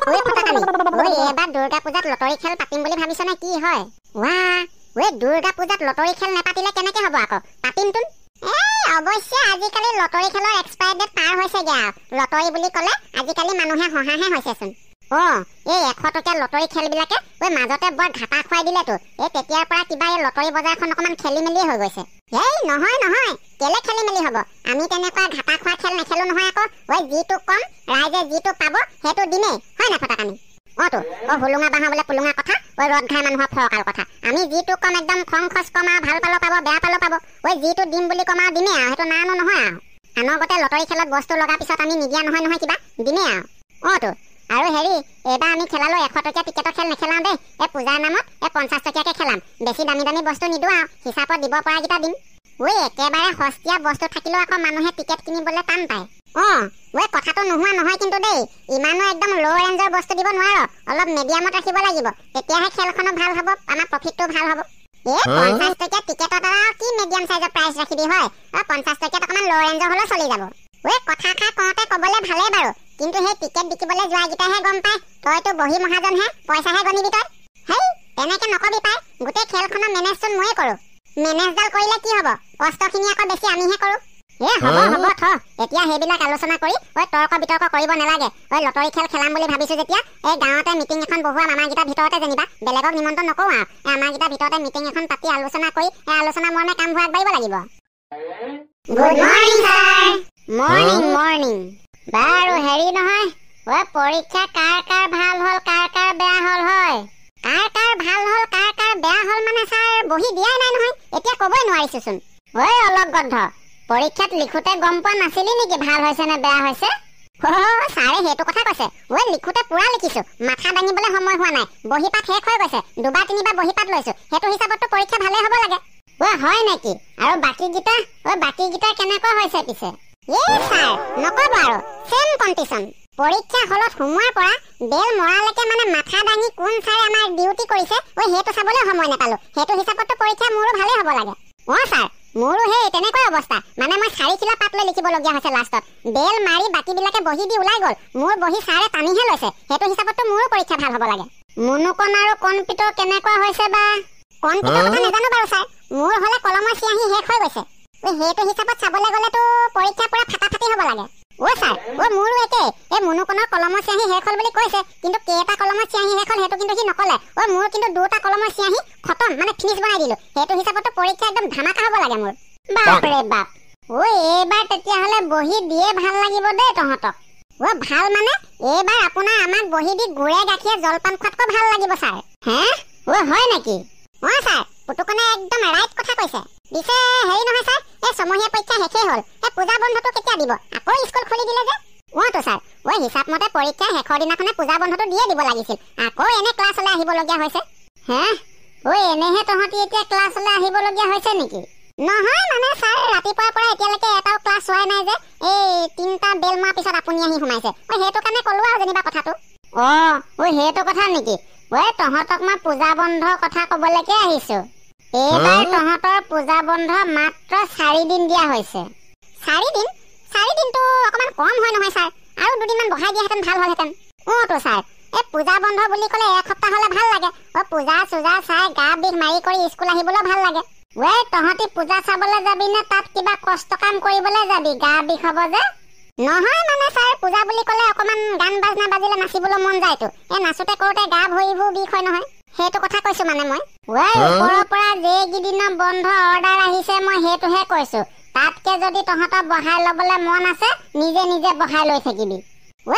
ওই ফটাকানি ওই এবাৰ দুৰ্গা পূজাত লটাৰী খেল পাতিম বুলি ভাবিছ নে কি হয় ওয়া ওই দুৰ্গা পূজাত লটাৰী খেল নেপাতিলে কেনেকে হ'ব আকৌ পাতিমতুন অৱশ্যে আজিকালি লটাৰী খেলৰ এক্সপায়াৰ ডেট পাৰ হৈছেগে লটাৰী বুলি ক'লে আজিকালি মানুহে হহাহে হৈছেচোন এই 100 টকীয়া লটাৰী খেলবিলাকে ওই মাজতে বৰ ঘাটা খুৱাই দিলেতো এই তেতিয়াৰ পৰা কিবা এই লটাৰী বজাৰখন অকমান খেলি মেলি হৈ গৈছে নহয় কেলে খেলি মেলি হ'ব আমি তেনেকুৱা ঘাটা খোৱা খেল নেখেলো নহয় আকৌ ওই যিটো কম ৰাইজে যিটো পাব সেইটো দিমেই হয় না ফটাকানি হুলুঙা বাঁহ বোলে পুলুঙা কথা ওই ৰদ ঘাই মানুহৰ ফৰকাল কথা আমি যিটো কম একদম খং খচ কম আৰু ভাল পালো পাব বেয়া পালো পাব ওই যিটো দিম বুলি কম আৰু দিমেই আৰু সেইটো নানো নহয় আৰু আনৰ গতে লটাৰী খেলত বস্তু লগাৰ পিছত আমি নিদিয়া নহয় কিবা দিমেই আৰু আৰু হেৰি এবাৰ আমি খেলালো 100 টকীয়া টিকেটৰ খেল নেখেলাও দেই এই পূজাৰ নামত 50 টকীয়াকে খেলাম বেছি দামী বস্তু নিদো আৰু হিচাপত দিব পৰা কিটা দিম ওই একেবাৰে সস্তীয়া বস্তু থাকিলেও আকৌ মানুহে টিকেট কিনিবলৈ টান পায় ওই কথাটো নোহোৱা নহয় কিন্তু দেই ইমানো একদম লো ৰেঞ্জৰ বস্তু দিব নোৱাৰো অলপ মিডিয়ামত ৰাখিব লাগিব তেতিয়াহে খেলখনো ভাল হ'ব আমাৰ প্ৰফিটটো ভাল হ'ব 50 টকীয়া টিকেটত আৰু কি মিডিয়াম সাইজৰ প্ৰাইস ৰাখিবি হয় 50 টকীয়াত অকমান লো ৰেঞ্জৰ হলে চলি যাব ওই কথা কওঁতে ক'বলে ভালে বাৰু কিন্তু সেই টিকেট বিকিবলৈ যোৱা গিটাহে গম পায় তইতো বহি মহাজন হে পইচাহে গনিবি তই হেই তেনেকে নকবি পাই গোটেই খেলখনৰ মেনেজচোন ময়ে কৰো মেনেজডাল কৰিলে কি হ'ব কষ্টখিনি আকৌ বেছি আমিহে কৰো হ'ব থ এতিয়া সেইবিলাক আলোচনা কৰি ওই তৰ্ক বিতৰ্ক কৰিব নালাগে ওই লটাৰী খেল খেলাম বুলি ভাবিছো যেতিয়া এই গাঁৱতে মিটিং এখন বহোৱা আমাৰ গিটা ভিতৰতে যেনিবা বেলেগক নিমন্ত্ৰণ নকৰো আৰু আমাৰ গিটা ভিতৰতে মিটিং এখন পাতি আলোচনা কৰি এই আলোচনা মৰ্মে কামবোৰ আগবাঢ়িব লাগিব গুড মৰ্নিং ছাৰ মৰ্নিং বাৰু হেৰি নহয় ওই পৰীক্ষা কাৰ ভাল হল কাৰ বেয়া হল হয় কাৰ ভাল হল কাৰ বেয়া হল মানে ছাৰ বহি দিয়াই নাই নহয় এতিয়া ক'বই নোৱাৰিছোচোন ওই অলপ গদ্ধ পৰীক্ষাত লিখোতে গম পোৱা নাছিলি নেকি ভাল হৈছে নে বেয়া হৈছে ছাৰে সেইটো কথা কৈছে ওই লিখোতে পুৰা লিখিছো মাথা দাঙিবলৈ সময় হোৱা নাই বহি পাত শেষ হৈ গৈছে দুবাৰ তিনিবাৰ বহি পাত লৈছো সেইটো হিচাপততো পৰীক্ষা ভালে হ'ব লাগে ওই হয় নেকি আৰু বাকীগিটা কেনেকুৱা হৈছে পিছে ছাৰ নকব আৰু সেম কণ্ডিশ্যন পৰীক্ষা হলত সোমোৱাৰ পৰা বেল মৰালৈকে মানে মাথা দাঙি কোন ছাৰে আমাৰ ডিউটি কৰিছে ওই সেইটো চাবলৈ সময় নাপালো সেইটো হিচাপততো পৰীক্ষা মোৰো ভালে হ'ব লাগে ছাৰ মোৰো সেই তেনেকুৱা অৱস্থা মানে মই 4 কিলো পাত লৈ লিখিবলগীয়া হৈছে লাষ্টত বেল মাৰি বাকীবিলাকে বহি দি ওলাই গ'ল মোৰ বহি ছাৰে টানিহে লৈছে সেইটো হিচাপততো মোৰো পৰীক্ষা ভাল হ'ব লাগে মুনুকণ আৰু কনপিটৰ কেনেকুৱা হৈছে বা কনপিটৰ কথা নাজানো বাৰু ছাৰ মোৰ হলে কলমৰ চিয়াহী শেষ হৈ গৈছে সেইটো হিচাপত চাবলৈ গ'লেতো পৰীক্ষা পুৰা ফাটাফাটি হ'ব লাগে ছাৰ মোৰো একে এই মুনুকণৰ কলমৰ চিয়াহী শেষ হ'ল বুলি কৈছে কিন্তু কেইটা কলমৰ চিয়াহী শেষ হ'ল সেইটো কিন্তু সি নকলে মোৰ কিন্তু 2টা কলমৰ চিয়াহী খতম মানে ফিনিশ বনাই দিলো সেইটো হিচাপতো পৰীক্ষা একদম ধামাকা হ'ব লাগে মোৰ বাপৰে বাপ এইবাৰ তেতিয়াহ'লে বহি দিয়ে ভাল লাগিব দেই তহঁতক ভাল মানে এইবাৰ আপোনাৰ আমাক বহি দি গুৰে গাখীৰে জলপান খোৱাতকৈ ভাল লাগিব ছাৰ হে হয় নেকি ছাৰ পুতুকনে একদম ৰাইট কথা কৈছে পিছে হেৰি নহয় ছাৰ এই ছমহীয়া পৰীক্ষা শেষেই হ'ল এই পূজা বন্ধটো কেতিয়া দিব আকৌ স্কুল খুলি দিলে যে তো ছাৰ হিচাপ মতে পৰীক্ষা শেষৰ দিনাখনে পূজা বন্ধটো দিয়ে দিব লাগিছিল আকৌ এনে ক্লাছলৈ আহিবলগীয়া হৈছে হে এনেহে তহঁতি এতিয়া ক্লাছলৈ আহিবলগীয়া হৈছে নেকি নহয় মানে ছাৰ ৰাতিপুৱাৰ পৰা এতিয়ালৈকে এটাও ক্লাছ হোৱাই নাই যে এই 3টা বেল মৰাৰ পিছত আপুনি আহি সোমাইছে সেইটো কাৰণে ক'লো আৰু যেনিবা কথাটো সেইটো কথা নেকি তহঁতক মই পূজা বন্ধৰ কথা ক'বলৈকে আহিছো এইবাৰ তহঁতৰ পূজা বন্ধ মাত্ৰ 4 দিন দিয়া হৈছে 4 দিনটো অকমান কম হয় নহয় ছাৰ আৰু 2 দিনমান বঢ়াই দিয়াহেঁতেন ভাল হ'লহেঁতেন তো ছাৰ এই পূজা বন্ধ বুলি ক'লে এসপ্তাহ হ'লে ভাল লাগে পূজা চূজা চাই গা বিষ মাৰি কৰি স্কুল আহিবলৈ ভাল লাগে তহঁতি পূজা চাবলৈ যাবি নে তাত কিবা কষ্ট কাম কৰিবলৈ যাবি গা বিষ হ'ব যে নহয় মানে ছাৰ পূজা বুলি ক'লে অকমান গান বাজনা বাজিলে নাচিবলৈ মন যায়তো নাচোতে কৰোতে গা ভৰিবোৰ বিষ হয় নহয় সেইটো কথা কৈছো মানে মই ওপৰৰ পৰা যেইকেইদিনৰ বন্ধ অৰ্ডাৰ আহিছে মই সেইটোহে কৈছো তাতকে যদি তহঁতৰ বহাই ল'বলৈ মন আছে নিজে বহাই লৈ থাকিবি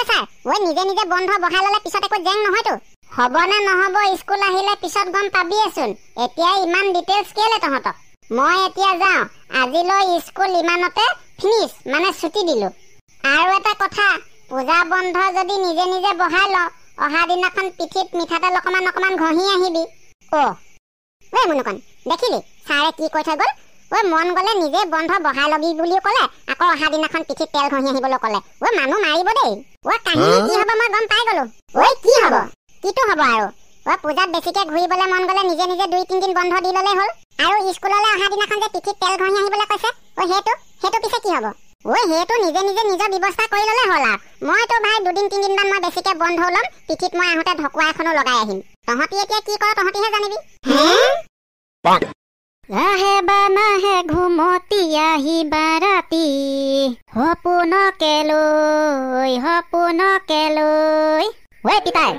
ছাৰ নিজে বন্ধ বহাই ল'লে পিছত একো জেং নহয়তো হ'ব নে নহ'ব স্কুল আহিলে পিছত গম পাবিয়েচোন এতিয়া ইমান ডিটেইলছ কেলে তহঁতক মই এতিয়া যাওঁ আজিলৈ স্কুল ইমানতে ফিনিছ মানে ছুটি দিলো আৰু এটা কথা পূজা বন্ধ যদি নিজে বহাই ল অহা দিনাখন পিঠিত মিঠাতেল অকমান ঘঁহি আহিবি মুনুকণ দেখিলি ছাৰে কি কৈ থৈ গ'ল মন গ'লে নিজে বন্ধ বহাই ল'বি বুলি ক'লে আকৌ অহা দিনাখন পিঠিত তেল ঘঁহি আহিবলৈ ক'লে মানুহ মাৰিব দেই কাহিনী কি হ'ব মই গম পাই গ'লো কি হ'ব কিটো হ'ব আৰু পূজাত বেছিকে ঘূৰিবলৈ মন গ'লে নিজে 2-3 দিন বন্ধ দি ল'লে হ'ল আৰু স্কুললৈ অহা দিনাখন যে পিঠিত তেল ঘঁহি আহিবলৈ কৈছে সেইটো পিছে কি হ'ব ঐ সেইটো নিজে নিজে নিজৰ ব্যৱস্থা কৰি ল'লে হ'ল আৰু মইতো ভাই 2-3 দিনমান মই বেছিকে বন্ধ ল'ম পিঠিত মই আহোঁতে ঢকুৱা এখনো লগাই আহিম তহঁতি এতিয়া কি কৰ তহঁতিহে জানিবি আহে বা নাহে ঘুমতি আহিবা ৰাতি সপোনকে লৈ ঐ পিতাই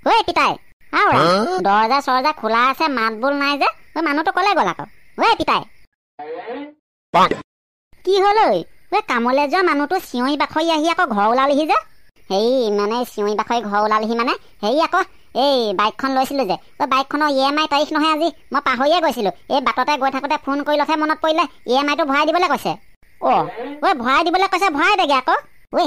ঐ পিতাই আও দৰজা চৰজা খোলা আছে মাত বোল নাই যে ঐ মানুহটো ক'লে গ'ল আকৌ ঐ পিতাই কি হ'ল ঐ কামলৈ যোৱা মানুহটো চিঞৰি বাখৰি আহি আকৌ ঘৰ ওলালেহি যে হেৰি মানে চিঞৰি বাখৰি ঘৰ ওলালেহি মানে হেৰি আকৌ এই বাইকখন লৈছিলোঁ যে বাইকখনৰ EMI তাৰিখ নহয় আজি মই পাহৰিয়ে গৈছিলোঁ এই বাটতে গৈ থাকোঁতে ফোন কৰিলতহে মনত পৰিলে EMIটো ভৰাই দিবলৈ কৈছে ভৰাই দিবলৈ কৈছে ভৰাই দেগে আকৌ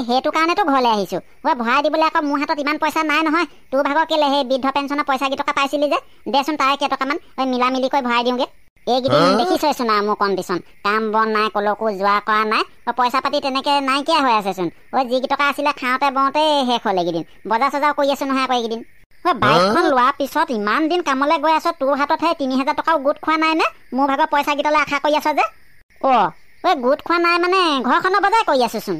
সেইটো কাৰণেতো ঘৰলৈ আহিছোঁ ভৰাই দিবলৈ আকৌ মোৰ হাতত ইমান পইচা নাই নহয় তোৰ ভাগৰ কেলে সেই বৃদ্ধ পেঞ্চনৰ পইচা কেইটকা পাইছিলি যে দেচোন তাৰে কেইটকামান মিলা মিলি কৰি ভৰাই দিওঁগৈ এইকেইদিন দেখিছোঁচোন আৰু মোৰ কণ্ডিশ্যন কাম বন নাই কলৈকো যোৱা কৰা নাই পইচা পাতি তেনেকৈ নাইকিয়া হৈ আছেচোন যিকেইটকা আছিলে খাওঁতে বওঁতেই শেষ হ'ল এইকেইদিন বজাৰ চজাৰ কৰি আছোঁ নহয় আকৌ এইকেইদিন বাইকখন লোৱাৰ পিছত ইমান দিন কামলৈ গৈ আছ তোৰ হাতত সেই 3,000 টকাও গোট খোৱা নাই নে মোৰ ভাগৰ পইচাকেইটালৈ আশা কৰি আছ যে গোট খোৱা নাই মানে ঘৰখনৰ বজাৰ কৰি আছোঁচোন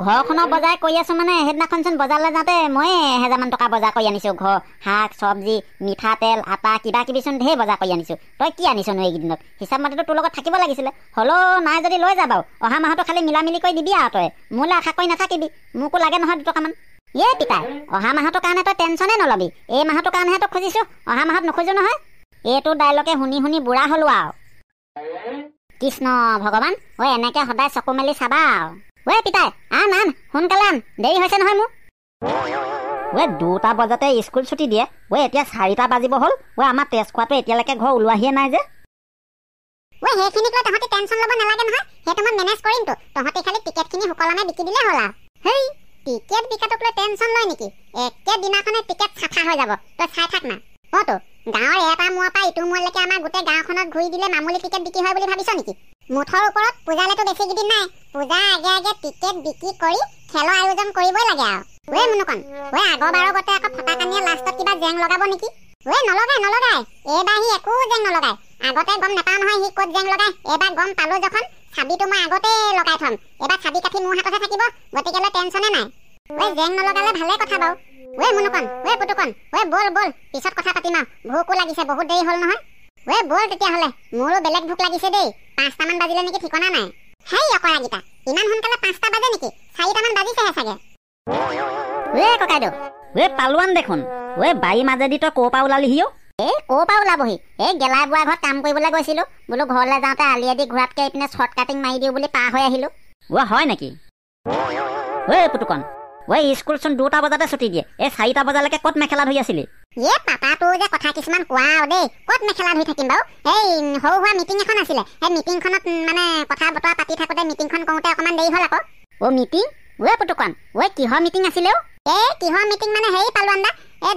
ঘৰখনৰ বজাৰ কৰি আছোঁ মানে সেইদিনাখনচোন বজাৰলৈ যাওঁতে ময়ে 1000মান টকা বজাৰ কৰি আনিছোঁ ঘৰ শাক চব্জি মিঠাতেল আটা কিবা কিবিচোন ঢেৰ বজাৰ কৰি আনিছোঁ তই কি আনিছনো এইকেইদিনত হিচাপ মতেতো তোৰ লগত থাকিব লাগিছিলে হ'লেও নাই যদি লৈ যা বাৰু অহা মাহতো খালি মিলা মিলি কৰি দিবি আৰু তই মোলৈ আশা কৰি নাথাকিবি মোকো লাগে নহয় 2 টকামান পিতাই অহা মাহটোৰ কাৰণে তই টেনশ্যনে নলবি এই মাহটোৰ কাৰণেহে তই খুজিছোঁ অহা মাহত নোখোজো নহয় এইটো ডাইলগে শুনি শুনি বুঢ়া হ'লো আৰু কৃষ্ণ ভগৱান এনেকৈ সদায় চকু মেলি চাবা আৰু পিতাই আন সোনকালে আন দেৰি হৈছে নহয় মোৰ 2টা বজাতে স্কুল ছুটি দিয়ে এতিয়া 4টা বাজিব হ'ল আমাৰ টেষ্ট খোৱাটো এতিয়ালৈকে ঘৰ ওলোৱাহিয়ে নাই যে সেইখিনিক লৈ তহঁতি টেনশ্যন ল'ব নালাগে নহয় সেইটো মই মেনেজ কৰিমতো তহঁতি খালি টিকেটখিনি সুকলমে বিকি দিলে হ'ল আৰু হেই টিকেট বিকাটোক লৈ টেনশ্যন লয় নেকি একেদিনাখনে টিকেট চাফা হৈ যাব তই চাই থাক না গাঁৱৰ এটা মূৰৰ পৰা ইটো মূৰলৈকে আমাৰ গোটেই গাঁওখনত ঘূৰি দিলে মামুলি টিকেট বিক্ৰী হয় বুলি ভাবিছ নেকি মুঠৰ ওপৰত পূজালেতো বেছি কেইদিন নাই পূজা আগে আগে টিকেট বিক্ৰী কৰি খেলৰ আয়োজন কৰিবই লাগে আৰু মুনুকন আগৰবাৰৰ গতে আকৌ ফটাকানিয়ে লাষ্টত কিবা জেং লগাব নেকি নলগাই এইবাৰ সি একো জেং নলগাই আগতে গম নাপাওঁ নহয় সি ক'ত জেং লগাই এইবাৰ গম পালোঁ যখন চাবিটো মই আগতে লগাই থ'ম এইবাৰ চাবি কাঠি মোৰ হাততে থাকিব গতিকে টেনশ্যনে নাই জেং নলগালে ভালে কথা বাৰু মুনুকন পুতুকন বল পিছত কথা পাতিম আৰু ভোকো লাগিছে বহুত দেৰি হ'ল নহয় বল তেতিয়াহ'লে মোৰো বেলেগ ভোক লাগিছে দেই 5টামান বাজিলে নেকি ঠিকনা নাই হেই অকৰাগিতা ইমান সোনকালে 5টা বাজে নেকি 4টামান বাজিছেহে চাগে ককাইদেউ পালোৱান দেখোন বাৰী মাজেদি তই ক'ৰ পৰা ওলালিহিও ক'ৰ পৰা ওলাবহি গেলাই বুঢ়া ঘৰত কাম কৰিবলৈ গৈছিলোঁ বোলো ঘৰলৈ যাওঁতে আলিয়েদি ঘূৰাতকৈ এইপিনে শ্বৰ্ট কাটিং মাৰি দিওঁ বুলি পাৰ হৈ আহিলোঁ হয় নেকি পুতুকন স্কুলচোন 2টা বজাতে ছুটি দিয়ে 4টা বজালৈকে ক'ত মেখেলা ধুই আছিলি পাপাটো যে কথা কিছুমান কোৱা দেই ক'ত মেখেলা ধুই থাকিম বাৰু সৰু সুৰা মিটিং এখন আছিলে সেই মিটিংখনত মানে কথা বতৰা পাতি থাকোঁতে মিটিংখন কৰোঁতে অকণমান দেৰি হ'ল আকৌ মিটিং পুতুকন কিহৰ মিটিং আছিলে কিহৰ মিটিং মানে হেৰি পালোৱান দা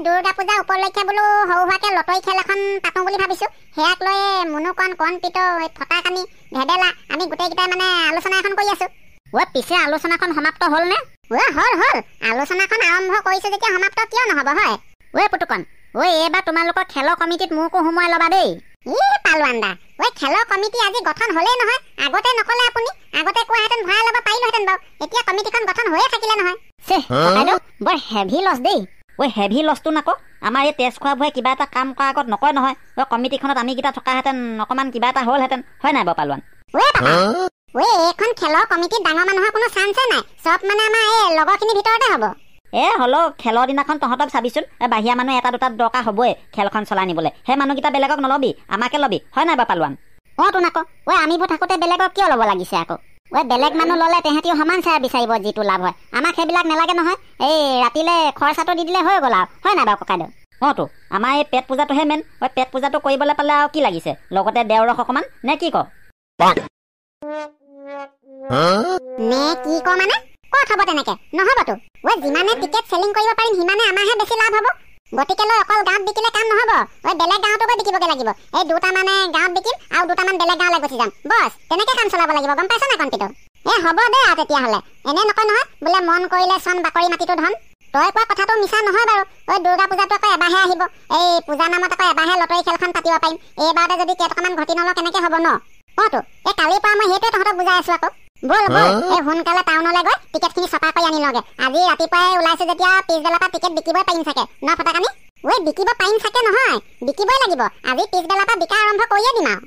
দুৰ্গা পূজা উপলক্ষে বোলো সৰু সুৰাকৈ লটৰী খেল এখন পাতোঁ বুলি ভাবিছোঁ সেয়াক লৈ মুনুকন কণপিত ফটাকানি ভেদেলা আমি গোটেইকেইটাই মানে আলোচনা এখন কৰি আছোঁ পিছে আলোচনাখন সমাপ্ত হ'লনে হ'ল আলোচনাখন আৰম্ভ কৰিছোঁ যেতিয়া সমাপ্ত কিয় নহ'ব হয় পুতুকন এইবাৰ তোমালোকৰ খেলৰ কমিটিত মোকো সোমোৱাই ল'বা দেই পালোৱান দা খেলৰ কমিটি আজি গঠন হ'লেই নহয় আগতে নক'লে আপুনি আগতে কোৱাহেঁতেন ভৰাই ল'ব পাৰিলোহেঁতেন বাৰু এতিয়া কমিটিখন গঠন হৈয়ে থাকিলে নহয় বৰ হেভি লছ দেই হেভি লছটো নাকো আমাৰ এই টেষ্ট খোৱা বোৰে কিবা এটা কাম কৰাৰ আগত নকয় নহয় কমিটিখনত আমিকেইটা থকাহেঁতেন অকণমান কিবা এটা হ'লহেঁতেন হয় নাই বাৰু পালোৱান এইখন খেলৰ কমিটিত ডাঙৰ মানুহৰ কোনো চান্সে নাই চব মানে আমাৰ এই লগৰখিনিৰ ভিতৰতে হ'ব হ'লেও খেলৰ দিনাখন তহঁতক চাবিচোন বাহিৰা মানুহ 1-2টা দৰকাৰ হ'বই খেলখন চলাই নিবলৈ সেই মানুহকেইটা বেলেগক নল'বি আমাকে ল'বি হয় নাই বাৰু পালোৱান তোন আকৌ আমিবোৰ থাকোঁতে বেলেগক কিয় ল'ব লাগিছে আকৌ বেলেগ মানুহ ল'লে তেহেঁতিও সমান চাই বিচাৰিব যিটো লাভ হয় আমাক সেইবিলাক নালাগে নহয় এই ৰাতিলৈ খৰচাটো দি দিলে হৈ গ'ল আৰু হয় নাই বাৰু ককাইদেউ আমাৰ এই পেট পূজাটোহে মেইন পেট পূজাটো কৰিবলৈ পালে আৰু কি লাগিছে লগতে দেওৰস অকণমান নে কি ক মানে ক'ত হ'ব তেনেকে নহ'বতো যিমানে টিকেট চেলিং কৰিব পাৰিম সিমানে আমাৰহে বেছি লাভ হ'ব গতিকে লৈ অকল গাঁৱত বিকিলে কাম নহ'ব বেলেগ গাঁৱতো গৈ বিকিবগৈ লাগিব এই 2টা মানে গাঁৱত বিকিম আৰু 2টামান বেলেগ গাঁৱলৈ গুচি যাম বছ তেনেকৈ কাম চলাব লাগিব গম পাইছ নাই কণ্টিটো হ'ব দে আৰু তেতিয়াহ'লে এনে নকয় নহয় বোলে মন কৰিলে চন বাকৰি মাটিটো ধন তই কোৱা কথাটো মিছা নহয় বাৰু দুৰ্গা পূজাটো আকৌ এবাৰহে আহিব এই পূজা নামত আকৌ এবাৰহে লটৰী খেলখন পাতিব পাৰিম এইবাৰতে যদি কেইটকামান ঘটি নলওঁ কেনেকৈ হ'ব ন এই কালিৰ পৰা মই সেইটোৱে তহঁতক বুজাই আছোঁ আকৌ বল বল এই সোনকালে টাউনলৈ গৈ টিকেটখিনি ছপা কৰি আনি লগে। আজি ৰাতিপুৱাই ওলাইছো যেতিয়া পিছবেলাৰ পৰা টিকেট বিকিবই পাৰিম চাগে ন ফটাকানি? ঐ বিকিব পাৰিম চাগে নহয়, বিকিবই লাগিব। আজি পিছবেলাৰ পৰা বিকা আৰম্ভ কৰিয়ে দিম আৰু।